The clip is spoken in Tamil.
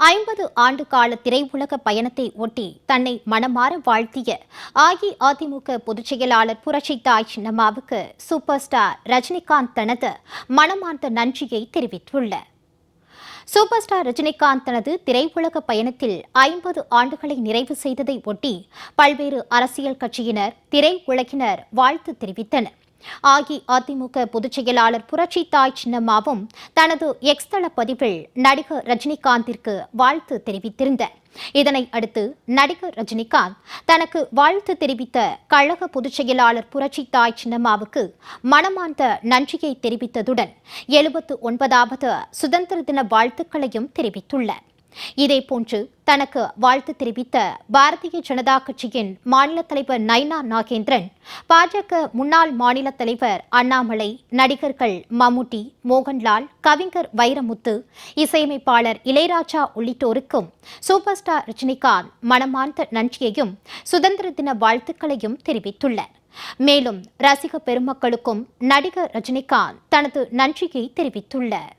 50 ஆண்டு கால திரையுலக பயணத்தை ஒட்டி தன்னை மனமாற வாழ்த்திய அஇஅதிமுக பொதுச் செயலாளர் புரட்சித்தாய் சின்னம்மாவுக்கு சூப்பர் ஸ்டார் ரஜினிகாந்த் தனது மனமார்ந்த நன்றியை தெரிவித்துள்ளார். சூப்பர் ஸ்டார் ரஜினிகாந்த் தனது திரையுலக பயணத்தில் 50 ஆண்டுகளை நிறைவு செய்ததை ஒட்டி பல்வேறு அரசியல் கட்சியினர், திரையுலகினர் வாழ்த்து தெரிவித்தனர். அஇஅதிமுக பொதுச் செயலாளர் புரட்சித்தாய் சின்னம்மாவும் தனது எக்ஸ் தள பதிவில் நடிகர் ரஜினிகாந்திற்கு வாழ்த்து தெரிவித்திருந்தார். இதனை அடுத்து நடிகர் ரஜினிகாந்த் தனக்கு வாழ்த்து தெரிவித்த கழக பொதுச் செயலாளர் புரட்சித்தாய் சின்னம்மாவுக்கு மனமார்ந்த நன்றியை தெரிவித்ததுடன் 79வது சுதந்திர தின வாழ்த்துக்களையும் தெரிவித்துள்ளார். இதேபோன்று தனக்கு வாழ்த்து தெரிவித்த பாரதிய ஜனதா கட்சியின் மாநில தலைவர் நைனா நாகேந்திரன், பாஜக முன்னாள் மாநில தலைவர் அண்ணாமலை, நடிகர்கள் மம்முட்டி, மோகன்லால், கவிஞர் வைரமுத்து, இசையமைப்பாளர் இளையராஜா உள்ளிட்டோருக்கும் சூப்பர் ஸ்டார் ரஜினிகாந்த் மனமார்ந்த நன்றியையும் சுதந்திர தின வாழ்த்துக்களையும் தெரிவித்துள்ளார். மேலும் ரசிக பெருமக்களுக்கும் நடிகர் ரஜினிகாந்த் தனது நன்றியை தெரிவித்துள்ளார்.